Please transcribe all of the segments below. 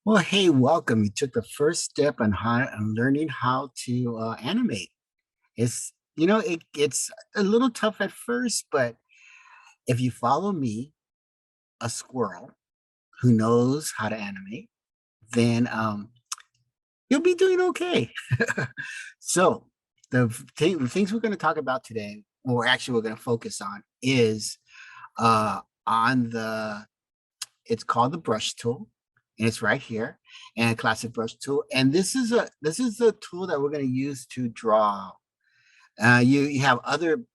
Well, hey, welcome. You took the first step on learning how to animate. It's a little tough at first, but if you follow me, a squirrel who knows how to animate, then you'll be doing okay. So the things we're going to talk about today, or actually we're going to focus on, is on the it's called the brush tool, and it's right here, and classic brush tool. And this is the tool that we're going to use to draw. You have other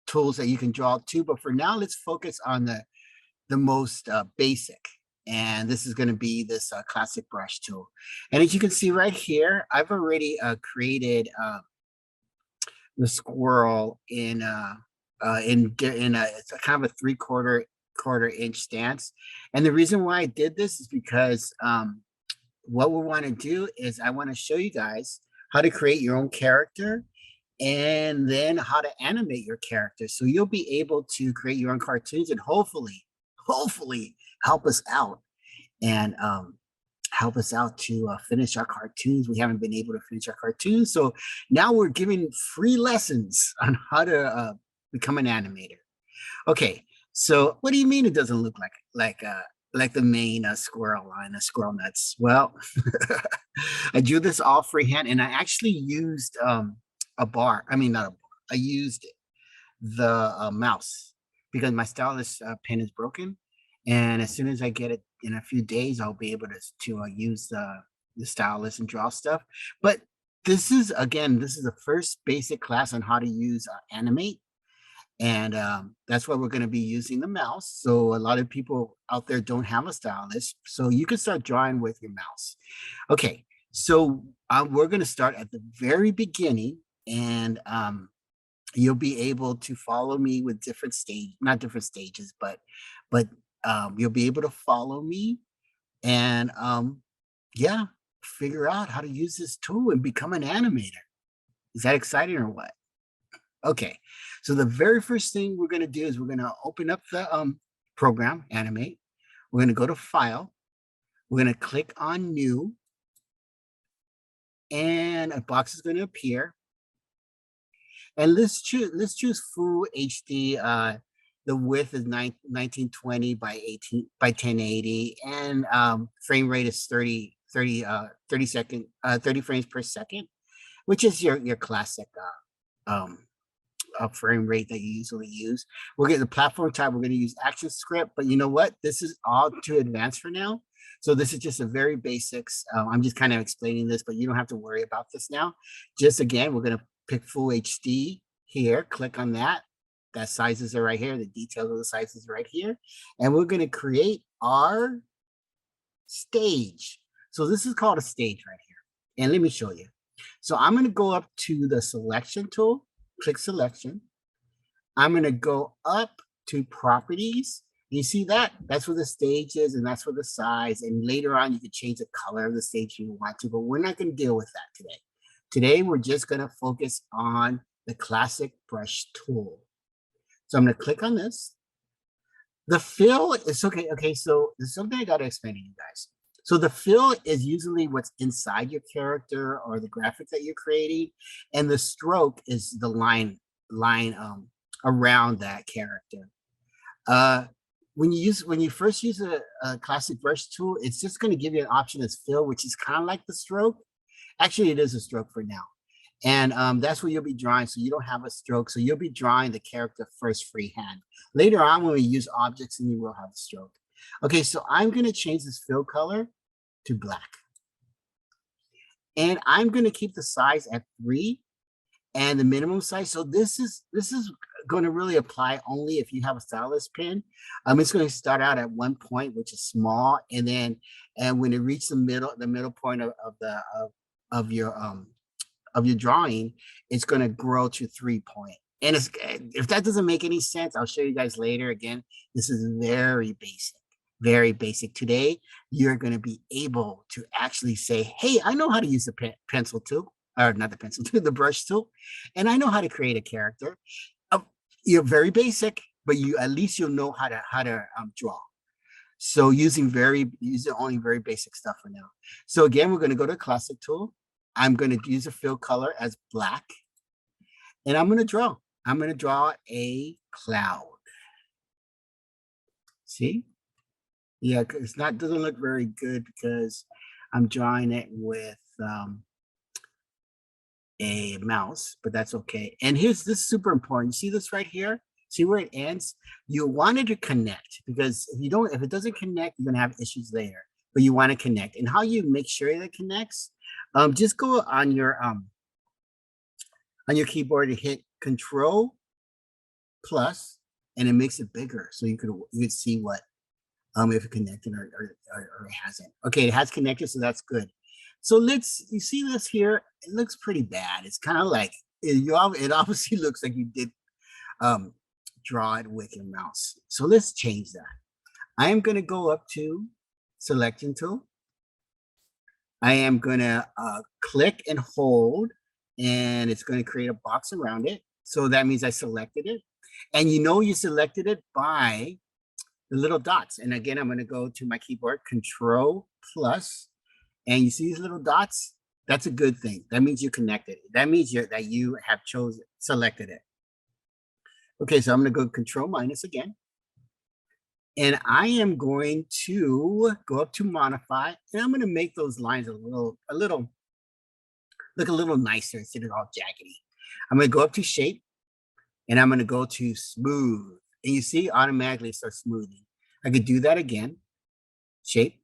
tools that you can draw too, but for now, let's focus on the most basic. And this is going to be this classic brush tool. And as you can see right here, I've already created the squirrel in it's a kind of a quarter inch stance. And the reason why I did this is because what we want to do is I want to show you guys how to create your own character and then how to animate your character. So you'll be able to create your own cartoons and hopefully help us out and help us out to finish our cartoons. We haven't been able to finish our cartoons. So now we're giving free lessons on how to become an animator. Okay, so what do you mean it doesn't look like the main squirrel line, squirrel nuts? Well, I drew this all freehand, and I actually used a bar. I mean, not a bar. I used the mouse because my stylus pen is broken, and as soon as I get it in a few days, I'll be able to use the stylus and draw stuff. But this is the first basic class on how to use Animate, and that's why we're going to be using the mouse. So a lot of people out there don't have a stylus, so you can start drawing with your mouse. Okay, so we're going to start at the very beginning, and you'll be able to follow me with different stage, not different stages, but you'll be able to follow me and yeah, figure out how to use this tool and become an animator. Is that exciting or what? Okay, so the very first thing we're going to do is we're going to open up the program, Animate. We're going to go to File. We're going to click on New, and a box is going to appear. And let's choose Full HD. The width is 1920 by 18 by 1080, and frame rate is 30 frames per second, which is your classic frame rate that you usually use. We'll get the platform type. We're going to use Action Script, but you know what? This is all too advanced for now. So this is just a very basics. I'm just kind of explaining this, but you don't have to worry about this now. Just again, we're going to pick Full HD here. Click on that. That sizes are right here. The details of the sizes right here. And we're going to create our stage. So this is called a stage right here. And let me show you. So I'm going to go up to the selection tool, click selection. I'm going to go up to properties. You see that? That's where the stage is, and that's where the size. And later on, you can change the color of the stage if you want to, but we're not going to deal with that today. Today, we're just going to focus on the classic brush tool. So I'm going to click on this. The fill is okay. Okay, so there's something I got to explain to you guys. So the fill is usually what's inside your character or the graphic that you're creating, and the stroke is the line around that character. When you first use a classic brush tool, it's just going to give you an option as fill, which is kind of like the stroke. Actually, it is a stroke for now. And that's what you'll be drawing. So you don't have a stroke. So you'll be drawing the character first freehand. Later on, when we use objects, and you will have a stroke. Okay, so I'm going to change this fill color to black. And I'm going to keep the size at 3 and the minimum size. So this is going to really apply only if you have a stylus pen. It's going to start out at 1 point, which is small, and then when it reaches the middle point of your drawing, it's going to grow to 3 point. And if that doesn't make any sense, I'll show you guys later. Again, this is very basic, very basic. Today, you're going to be able to actually say, hey, I know how to use the pencil tool, or not the pencil tool, the brush tool, and I know how to create a character. You're very basic, but at least you'll know how to draw. So using only very basic stuff for now. So again, we're going to go to classic tool. I'm going to use a fill color as black. And I'm going to draw. I'm going to draw a cloud. See? Yeah, it's not doesn't look very good because I'm drawing it with a mouse, but that's okay. And here's this super important. See this right here? See where it ends? You want it to connect because if it doesn't connect, you're gonna have issues later. But you want to connect. And how you make sure that it connects? Just go on your keyboard and hit Control plus, and it makes it bigger so you could see what if it connected or it hasn't. Okay, it has connected, so that's good. So you see this here, it looks pretty bad. It's kind of like, it obviously looks like you did draw it with your mouse. So let's change that. I am gonna go up to selection tool. I am gonna click and hold, and it's gonna create a box around it. So that means I selected it. And you selected it by the little dots. And again, I'm going to go to my keyboard, Control plus, and you see these little dots? That's a good thing. That means you connected. That means that you have selected it. Okay, so I'm going to go Control minus again. And I am going to go up to modify, and I'm going to make those lines look a little nicer instead of all jaggedy. I'm going to go up to shape, and I'm going to go to smooth. And you see, automatically it starts smoothing. I could do that again. Shape,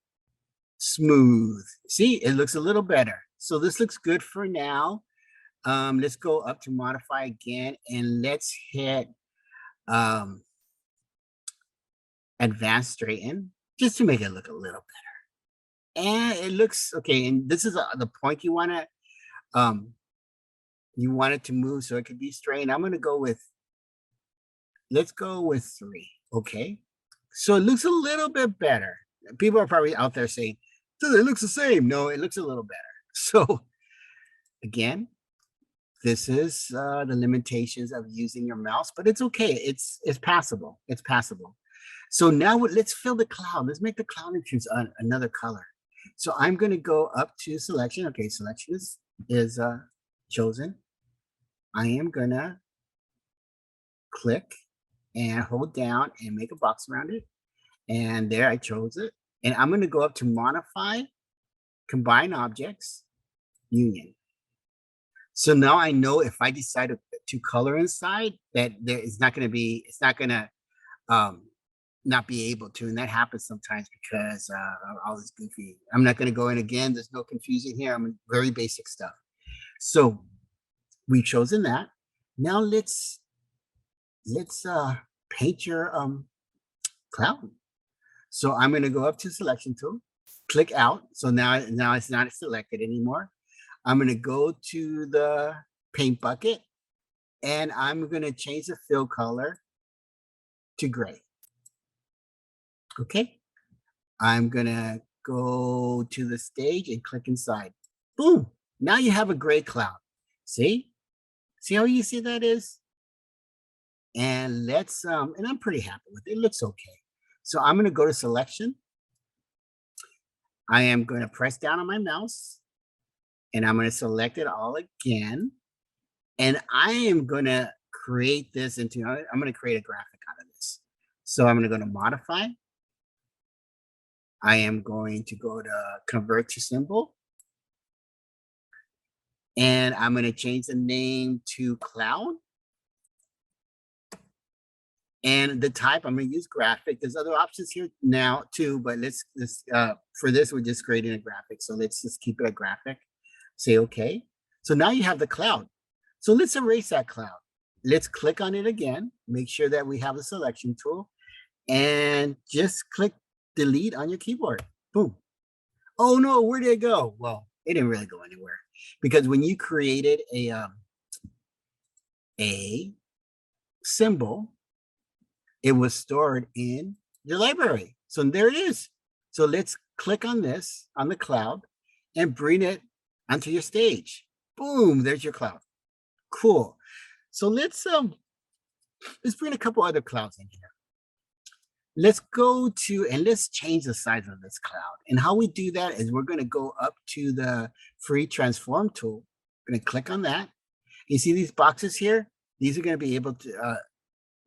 smooth. See, it looks a little better. So this looks good for now. Let's go up to modify again, and let's hit advanced straighten just to make it look a little better. And it looks okay. And this is the point you want it to move so it could be straight. I'm going to go with, let's go with 3. Okay. So it looks a little bit better. People are probably out there saying, it looks the same. No, it looks a little better. So again, this is the limitations of using your mouse, but it's okay. It's passable. It's passable. So now let's fill the cloud. Let's make the cloud into another color. So I'm going to go up to selection. Okay, selection is chosen. I am going to click and hold down and make a box around it. And there I chose it. And I'm going to go up to modify, combine objects, union. So now I know if I decide to color inside that it's not going to not be able to. And that happens sometimes because of all this goofy. I'm not going to go in again. There's no confusion here. I'm very basic stuff. So we've chosen that. Now let's paint your cloud. So I'm going to go up to selection tool, click out. So now it's not selected anymore. I'm going to go to the paint bucket, and I'm going to change the fill color to gray. Okay. I'm going to go to the stage and click inside. Boom. Now you have a gray cloud. See how easy that is? And and I'm pretty happy with it. It looks okay. So I'm going to go to selection. I am going to press down on my mouse, and I'm going to select it all again. And I am going to create this I'm going to create a graphic out of this. So I'm going to go to modify. I am going to go to convert to symbol. And I'm going to change the name to cloud. And the type, I'm going to use graphic. There's other options here now too, but for this, we're just creating a graphic. So let's just keep it a graphic. Say okay. So now you have the cloud. So let's erase that cloud. Let's click on it again. Make sure that we have the selection tool, and just click delete on your keyboard. Boom. Oh no, where did it go? Well, it didn't really go anywhere, because when you created a symbol, it was stored in your library. So there it is. So let's click on this on the cloud and bring it onto your stage. Boom, there's your cloud. Cool. So let's bring a couple other clouds in here. let's go to, and let's change the size of this cloud. And how we do that is we're going to go up to the free transform tool. We're going to click on that. You see these boxes here? These are going to be able to,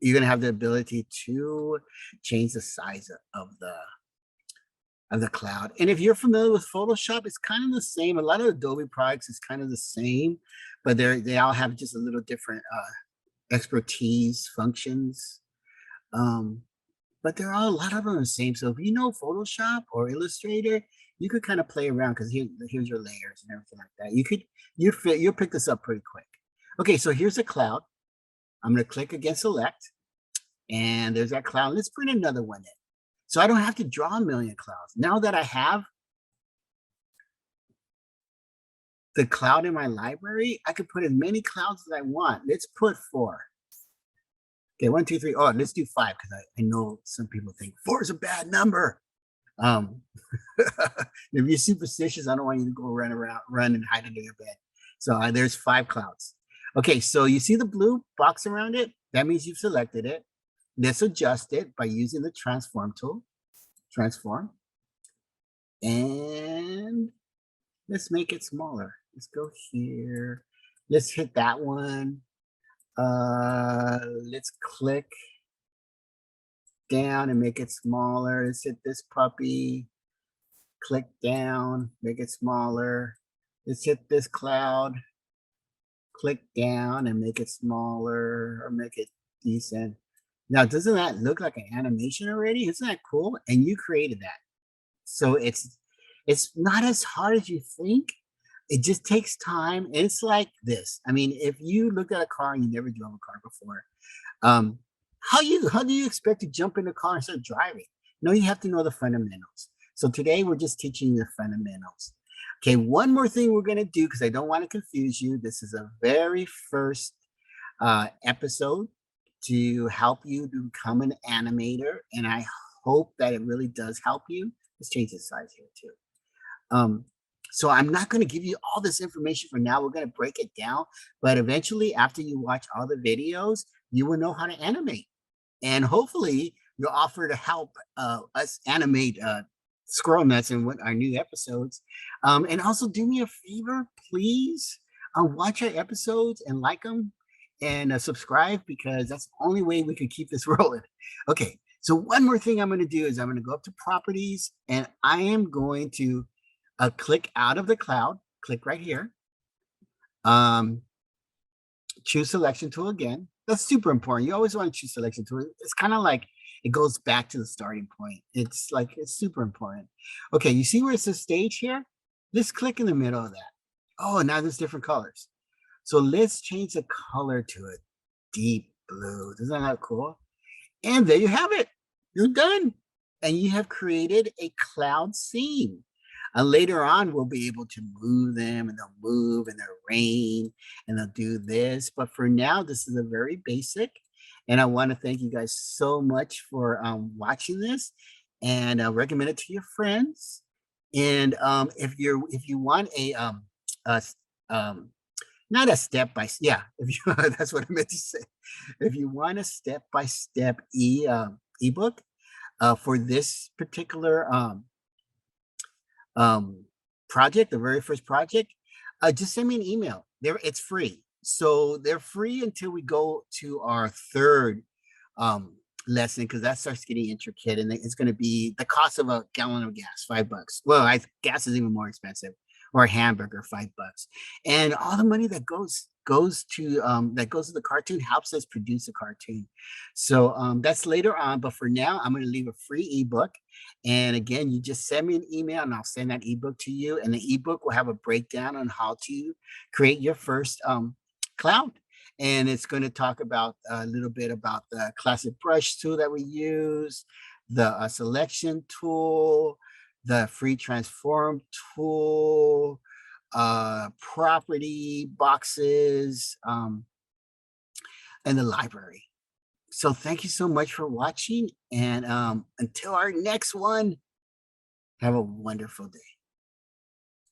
you're going to have the ability to change the size of the cloud. And if you're familiar with Photoshop, it's kind of the same. A lot of Adobe products is kind of the same, but they all have just a little different expertise functions. But they're all, a lot of them are the same. So if you know Photoshop or Illustrator, you could kind of play around because here's your layers and everything like that. You'll pick this up pretty quick. Okay, so here's a cloud. I'm going to click again, select, and there's that cloud. Let's put another one in. So I don't have to draw a million clouds. Now that I have the cloud in my library, I can put as many clouds as I want. Let's put 4. Okay, 1, 2, 3. Oh, let's do 5 because I know some people think 4 is a bad number. If you're superstitious, I don't want you to go run and hide under your bed. So there's 5 clouds. Okay, so you see the blue box around it? That means you've selected it. Let's adjust it by using the transform tool. Transform. And let's make it smaller. Let's go here. Let's hit that one. Let's click down and make it smaller. Let's hit this puppy. Click down, make it smaller. Let's hit this cloud. Click down and make it smaller or make it decent. Now, doesn't that look like an animation already? Isn't that cool? And you created that. So it's not as hard as you think. It just takes time. It's like this. I mean, if you looked at a car and you never drove a car before, how do you expect to jump in a car and start driving? No, you have to know the fundamentals. So today we're just teaching you the fundamentals. Okay, one more thing we're going to do because I don't want to confuse you. This is a very first episode to help you to become an animator, and I hope that it really does help you. Let's change the size here too. So I'm not going to give you all this information for now. We're going to break it down, but eventually after you watch all the videos, you will know how to animate, and hopefully you'll offer to help us animate Squirrel Nuts in our new episodes. And also do me a favor, please watch our episodes and like them and subscribe because that's the only way we can keep this rolling. Okay, so one more thing I'm going to do is I'm going to go up to properties and I am going to click out of the cloud, click right here. Choose selection tool again. That's super important. You always want to choose selection tool. It's kind of like it goes back to the starting point. It's super important. Okay, you see where it says stage here? Let's click in the middle of that. Oh, now there's different colors. So let's change the color to a deep blue. Isn't that cool? And there you have it. You're done. And you have created a cloud scene. And later on, we'll be able to move them and they'll move and they'll rain and they'll do this. But for now, this is a very basic. And I want to thank you guys so much for watching this and recommend it to your friends. And if you want not a step by yeah, if you that's what I meant to say. If you want a step-by-step ebook for this particular project, the very first project, just send me an email. It's free. So they're free until we go to our third lesson because that starts getting intricate and it's going to be the cost of a gallon of gas, $5. Well, gas is even more expensive, or a hamburger, $5. And all the money that goes to the cartoon helps us produce a cartoon. So that's later on, but for now, I'm going to leave a free ebook. And again, you just send me an email and I'll send that ebook to you. And the ebook will have a breakdown on how to create your first cloud. And it's going to talk about a little bit about the classic brush tool that we use, the selection tool, the free transform tool, property boxes, and the library. So thank you so much for watching. And until our next one, have a wonderful day.